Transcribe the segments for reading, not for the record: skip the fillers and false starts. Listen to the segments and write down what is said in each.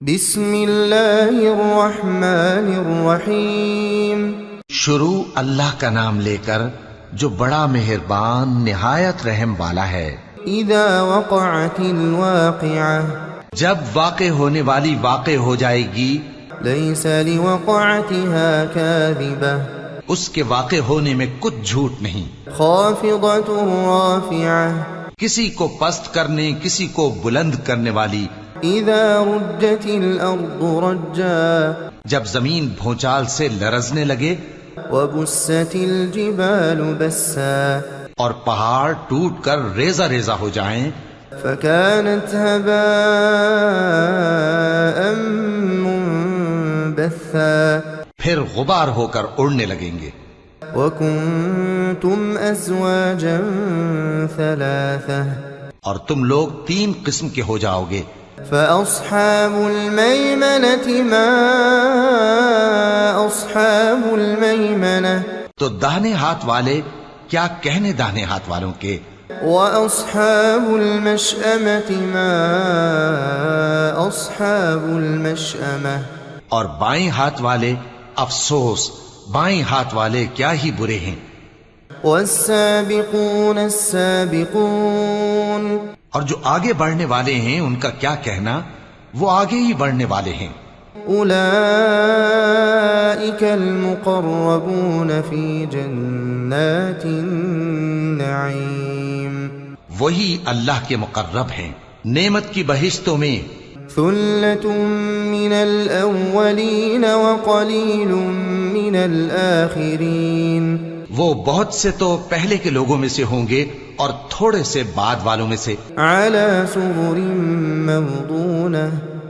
بسم اللہ الرحمن الرحیم۔ شروع اللہ کا نام لے کر جو بڑا مہربان نہایت رحم والا ہے۔ اذا وقعت الواقعہ، جب واقع ہونے والی واقع ہو جائے گی، لیس لوقعتها کاذبہ، اس کے واقع ہونے میں کچھ جھوٹ نہیں۔ خافضۃ رافعہ، کسی کو پست کرنے کسی کو بلند کرنے والی۔ اذا رجت الارض رجا، جب زمین بھونچال سے لرزنے لگے، وبست الجبال بسا، اور پہاڑ ٹوٹ کر ریزہ ریزہ ہو جائیں، فكانت هباء منبثا، پھر غبار ہو کر اڑنے لگیں گے۔ وكنتم ازواجا ثلاثة، اور تم لوگ 3 قسم کے ہو جاؤ گے۔ فأصحاب الميمنة ما أصحاب الميمنة، تو داہنے ہاتھ والے کیا کہنے داہنے ہاتھ والوں کے، وأصحاب المشأمة ما أصحاب المشأمة، اور بائیں ہاتھ والے افسوس بائیں ہاتھ والے کیا ہی برے ہیں۔ والسابقون السابقون، اور جو آگے بڑھنے والے ہیں ان کا کیا کہنا، وہ آگے ہی بڑھنے والے ہیں۔ أولئك المقربون في جنات النعيم، وہی اللہ کے مقرب ہیں نعمت کی بہشتوں میں۔ ثلة من الأولين وقليل من الآخرين، وہ بہت سے تو پہلے کے لوگوں میں سے ہوں گے اور تھوڑے سے بعد والوں میں سے۔ على سرر موضونة،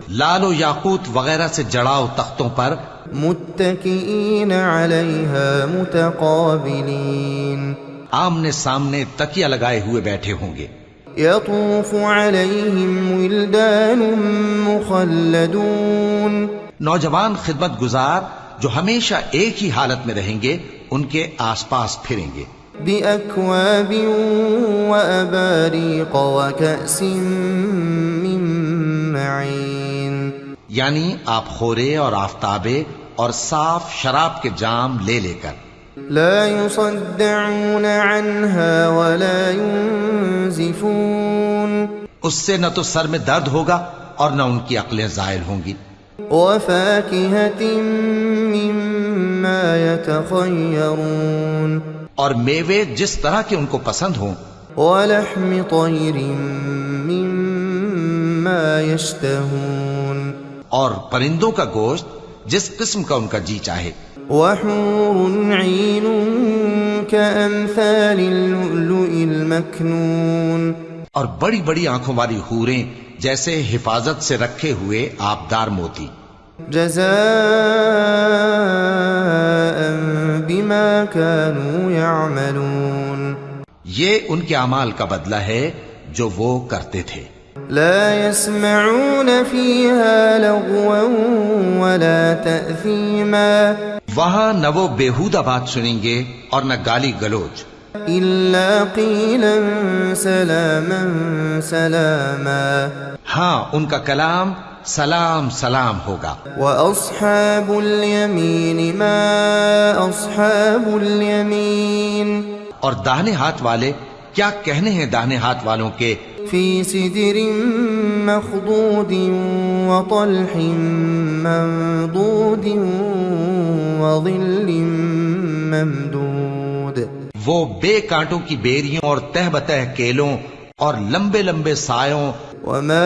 لال و یاقوت وغیرہ سے جڑاؤ تختوں پر، متكئين عليها متقابلين، آمنے سامنے تکیہ لگائے ہوئے بیٹھے ہوں گے۔ يطوف عليهم ولدان مخلدون، نوجوان خدمت گزار جو ہمیشہ ایک ہی حالت میں رہیں گے ان کے آس پاس پھریں گے۔ بأكواب وأباريق وكأس من معين، یعنی آپ خورے اور آفتابے اور صاف شراب کے جام لے لے کر۔ لا يصدعون عنها ولا ينزفون، اس سے نہ تو سر میں درد ہوگا اور نہ ان کی عقلیں زائل ہوں گی۔ وفاكهة مما يتخيرون، اور میوے جس طرح کے ان کو پسند ہوں، ولحم طير مما يشتهون، اور پرندوں کا گوشت جس قسم کا ان کا جی چاہے۔ وحور عين كأمثال اللؤلؤ المكنون، اور بڑی بڑی آنکھوں والی حوریں جیسے حفاظت سے رکھے ہوئے آبدار موتی۔ جزاء بما كانوا يعملون، یہ ان کے اعمال کا بدلہ ہے جو وہ کرتے تھے۔ لا يسمعون فيها لغوا ولا تأثيما، وہاں نہ وہ بیہودہ بات سنیں گے اور نہ گالی گلوچ، إلا قيلا سلاما سلاما، ہاں ان کا کلام سلام سلام ہوگا۔ وأصحاب اليمين ما أصحاب اليمين، اور داہنے ہاتھ والے کیا کہنے ہیں داہنے ہاتھ والوں کے، في سدر مخضود وطلح منضود وظل ممدود، وہ بے کانٹوں کی بیریوں اور تہ بتہ کیلوں اور لمبے لمبے سایوں، وماء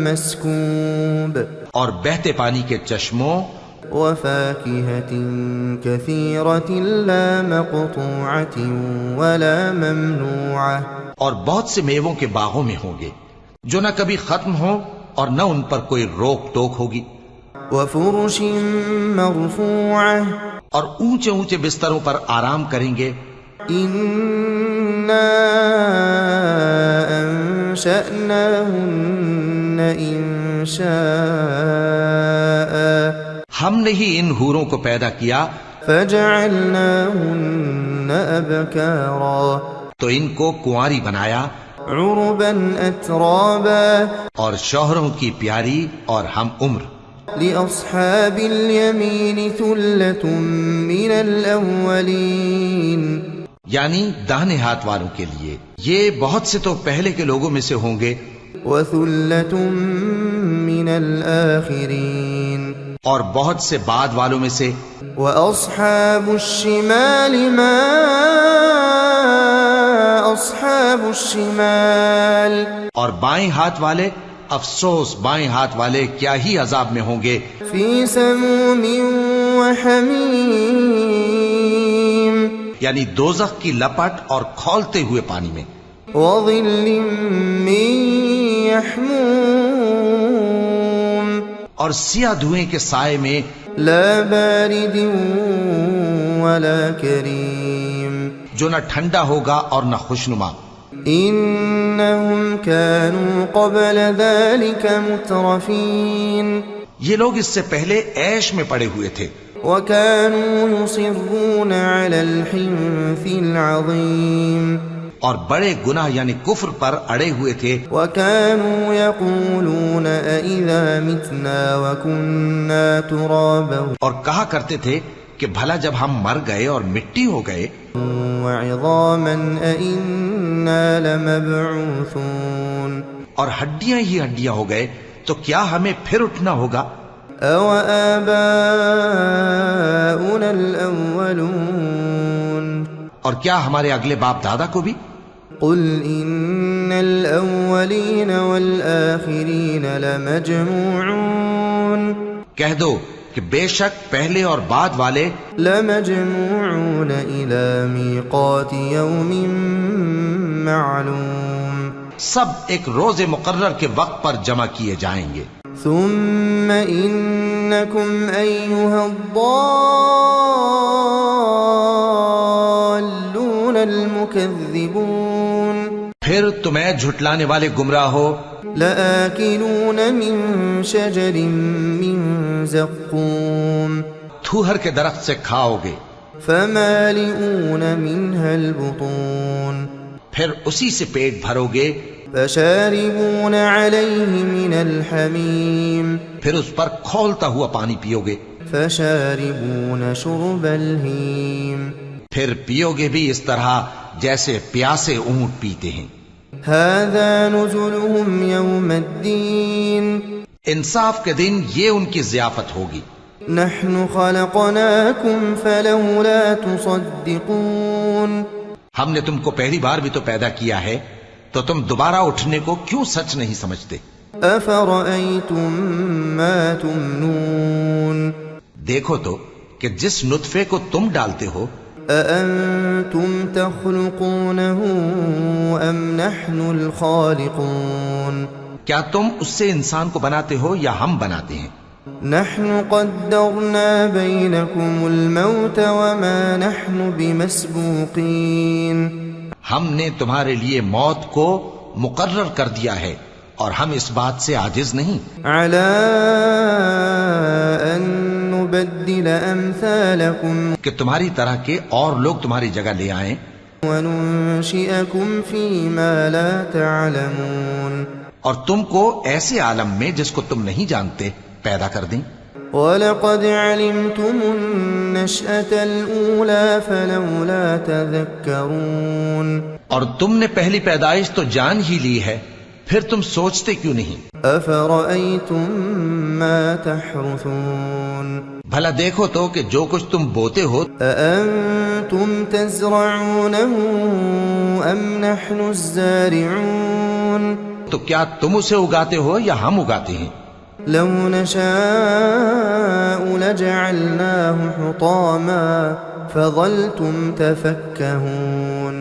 مسكوب، اور بہتے پانی کے چشموں، وفاكهة كثيرة لا مقطوعة ولا ممنوعة، اور بہت سے میووں کے باغوں میں ہوں گے جو نہ کبھی ختم ہوں اور نہ ان پر کوئی روک ٹوک ہوگی، وفرش مرفوعة، اور اونچے اونچے بستروں پر آرام کریں گے۔ إنا أنشأناهن إنشاء، ہم نے ہی ان حوروں کو پیدا کیا، فجعلناهن أبكارا، تو ان کو کنواری بنایا، عربا أترابا اور شوہروں کی پیاری اور ہم عمر. لأصحاب اليمين ثلة من الأولين یعنی داہنے ہاتھ والوں کے لیے یہ بہت سے تو پہلے کے لوگوں میں سے ہوں گے وثلة من الآخرين اور بہت سے بعد والوں میں سے. وأصحاب الشمال ما أصحاب الشمال اور بائیں ہاتھ والے افسوس بائیں ہاتھ والے کیا ہی عذاب میں ہوں گے. في سموم وحميم یعنی دوزخ کی لپٹ اور کھولتے ہوئے پانی میں. وظل من يحموم اور سیاہ دھوئیں کے سائے میں. لا بارد ولا كريم جو نہ ٹھنڈا ہوگا اور نہ خوشنما. إنهم كانوا قبل ذلك مترفين یہ لوگ اس سے پہلے عیش میں پڑے ہوئے تھے وكانوا يصرون على الحنث العظيم اور بڑے گناہ یعنی کفر پر اڑے ہوئے تھے. وكانوا يقولون أإذا متنا وكنا ترابا اور کہا کرتے تھے کہ بھلا جب ہم مر گئے اور مٹی ہو گئے وعظاما أإنا لمبعوثون اور ہڈیاں ہی ہڈیاں ہو گئے تو کیا ہمیں پھر اٹھنا ہوگا. أَوَآبَاؤُنَا الْأَوَّلُونَ اور کیا ہمارے اگلے باپ دادا کو بھی. قُلْ إِنَّ الْأَوَّلِينَ وَالْآخِرِينَ لَمَجْمُوعُونَ کہہ دو کہ بے شک پہلے اور بعد والے لَمَجْمُوعُونَ إِلَى مِيقَاتِ يَوْمٍ مَّعْلُومٍ سب ایک روز مقرر کے وقت پر جمع کیے جائیں گے. ثم إنكم أيها الضالون المكذبون پھر تمہیں جھٹلانے والے گمراہ ہو. لآكلون من شجر من زقوم تھوہر کے درخت سے کھاؤ گے فمالئون منها البطون پھر اسی سے پیٹ بھرو گے. فشاربون عليه من الحميم پھر اس پر کھولتا ہوا پانی پیو گے. فشاربون شرب الهيم پھر پیو گے بھی اس طرح جیسے پیاسے اونٹ پیتے ہیں. هذا نزلهم يوم الدين انصاف کے دن یہ ان کی ضیافت ہوگی. نحن خلقناكم فلولا تصدقون ہم نے تم کو پہلی بار بھی تو پیدا کیا ہے تو تم دوبارہ اٹھنے کو کیوں سچ نہیں سمجھتے. أفرأيتم ما تمنون دیکھو تو کہ جس نطفے کو تم ڈالتے ہو أأنتم تخلقونه أم نحن الخالقون کیا تم اس سے انسان کو بناتے ہو یا ہم بناتے ہیں. نحن قدرنا بينكم الموت وما نحن بمسبوقين ہم نے تمہارے لیے موت کو مقرر کر دیا ہے اور ہم اس بات سے عاجز نہیں على أن نبدل أمثالكم کہ تمہاری طرح کے اور لوگ تمہاری جگہ لے آئیں وننشئكم فيما لا تعلمون اور تم کو ایسے عالم میں جس کو تم نہیں جانتے پیدا کر دیں. وَلَقَدْ عَلِمْتُمُ النَّشْأَةَ الْأُولَى فَلَوْلَا تَذَكَّرُونَ اور تم نے پہلی پیدائش تو جان ہی لی ہے پھر تم سوچتے کیوں نہیں. أَفَرَأَيْتُم مَّا تَحْرُثُونَ بھلا دیکھو تو کہ جو کچھ تم بوتے ہو أَأَنتُمْ تَزْرَعُونَهُ أَمْ نَحْنُ الزَّارِعُونَ تو کیا تم اسے اگاتے ہو یا ہم اگاتے ہیں. لو نشاء لجعلناه حطاما فظلتم تفكهون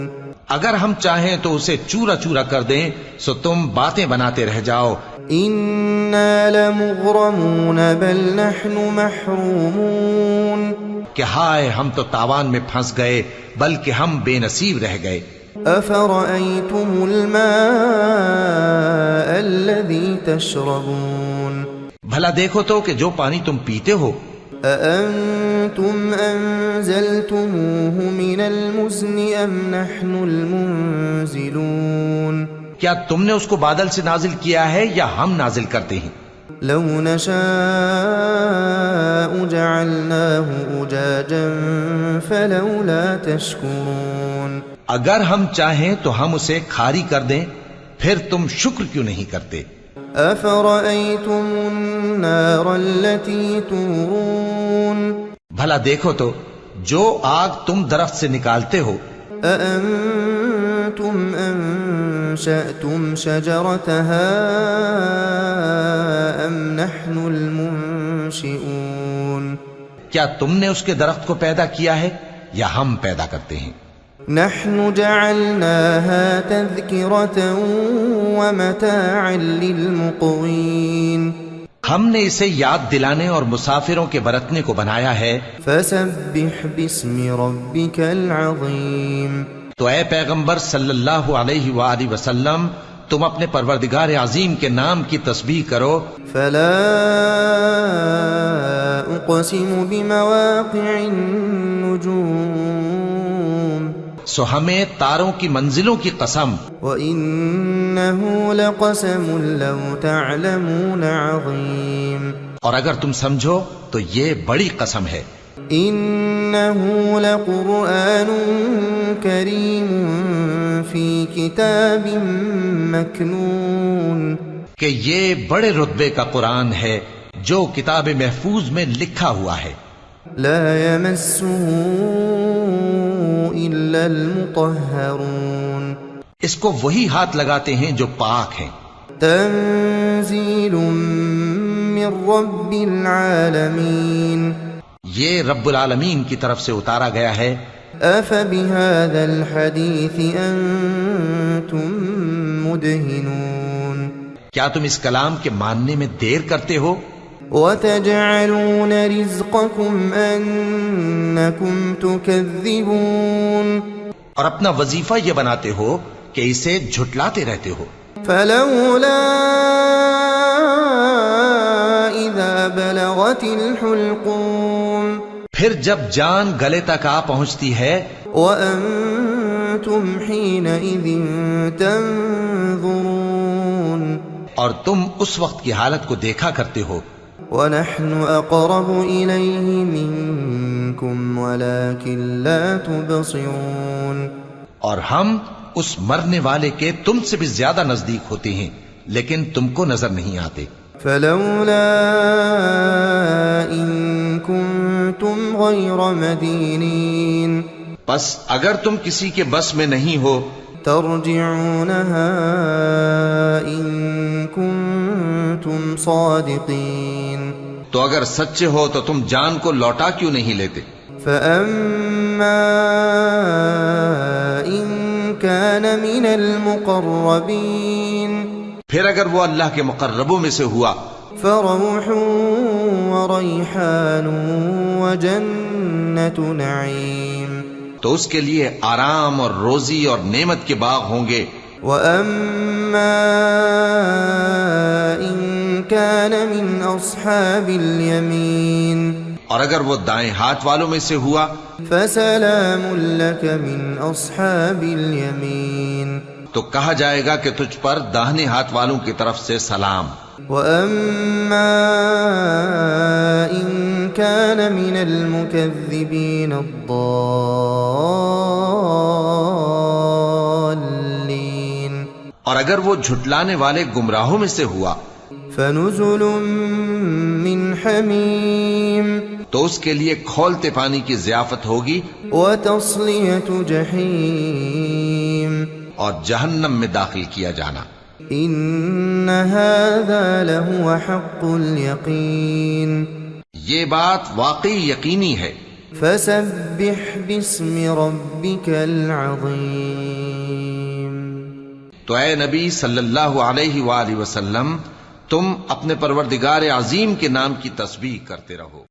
اگر ہم چاہیں تو اسے چورا چورا کر دیں سو تم باتیں بناتے رہ جاؤ. إنا لمغرمون بل نحن محرومون کہ ہائے ہم تو تاوان میں پھنس گئے بلکہ ہم بے نصیب رہ گئے. أفرأيتم الماء الذي تشربون بھلا دیکھو تو کہ جو پانی تم پیتے ہو أأنتم أنزلتموه من المزن أم نحن المنزلون کیا تم نے اس کو بادل سے نازل کیا ہے یا ہم نازل کرتے ہیں؟ لو نشاء جعلناه أجاجا فلولا تشكرون اگر ہم چاہیں تو ہم اسے کھاری کر دیں، پھر تم شکر کیوں نہیں کرتے؟ أفرأيتم النار التي تورون بھلا دیکھو تو جو آگ تم درخت سے نکالتے ہو، أأنتم أنشأتم شجرتها أم نحن المنشئون کیا تم نے اس کے درخت کو پیدا کیا ہے یا ہم پیدا کرتے ہیں؟ نحن جعلناها تذكرة ومتاعا للمقوين ہم نے اسے یاد دلانے اور مسافروں کے برتنے کو بنایا ہے۔ فسبح باسم ربك العظيم تو اے پیغمبر صلی اللہ علیہ وآلہ وسلم، تم اپنے پروردگار عظیم کے نام کی تسبیح کرو۔ فلا اقسم بمواقع النجوم سو ہمیں تاروں کی منزلوں کی قسم، وإنه لقسم لو تعلمون عظيم اور اگر تم سمجھو تو یہ بڑی قسم ہے۔ إنه لقرآن كريم في كتاب مكنون کہ یہ بڑے رتبے کا قرآن ہے جو کتاب محفوظ میں لکھا ہوا ہے۔ لا يمسه إلا المطهرون اس کو وہی ہاتھ لگاتے ہیں جو پاک ہیں۔ تنزيل من رب العالمين یہ رب العالمین کی طرف سے اتارا گیا ہے۔ أفبهذا الحديث أنتم مدهنون کیا تم اس کلام کے ماننے میں دیر کرتے ہو؟ وتجعلون رزقكم أنكم تكذبون اور اپنا وظیفہ یہ بناتے ہو کہ اسے جھٹلاتے رہتے ہو۔ فلولا إذا بلغت الحلقوم پھر جب جان گلے تک آ پہنچتی ہے، وأنتم حينئذ تنظرون اور تم اس وقت کی حالت کو دیکھا کرتے ہو، ونحن أقرب إليه منكم ولكن لا تبصرون اور ہم اس مرنے والے کے تم سے بھی زیادہ نزدیک ہوتے ہیں لیکن تم کو نظر نہیں آتے۔ فلولا إن كنتم غير مدينين پس اگر تم کسی کے بس میں نہیں ہو ترجعونها إن كنتم صادقين تو اگر سچے ہو تو تم جان کو لوٹا کیوں نہیں لیتے؟ فأما إن كان من المقربين پھر اگر وہ اللہ کے مقربوں میں سے ہوا فروح وريحان وجنة نعيم تو اس کے لیے آرام اور روزی اور نعمت کے باغ ہوں گے۔ وأما إن كان من أصحاب اليمين اور اگر وہ دائیں ہاتھ والوں میں سے ہوا فسلام لك من أصحاب اليمين تو کہا جائے گا کہ تجھ پر داہنے ہاتھ والوں کی طرف سے سلام۔ وأما إن كان من المكذبين الضالين اور اگر وہ جھٹلانے والے گمراہوں میں سے ہوا فنزل من حميم تو اس کے لیے کھولتے پانی کی ضیافت ہوگی وتصلية جحيم اور جہنم میں داخل کیا جانا۔ إن هذا لهو حق اليقين یہ بات واقعی یقینی ہے۔ فسبح باسم ربك العظيم تو اے نبی صلی اللہ علیہ وآلہ وسلم، تم اپنے پروردگار عظیم کے نام کی تسبیح کرتے رہو۔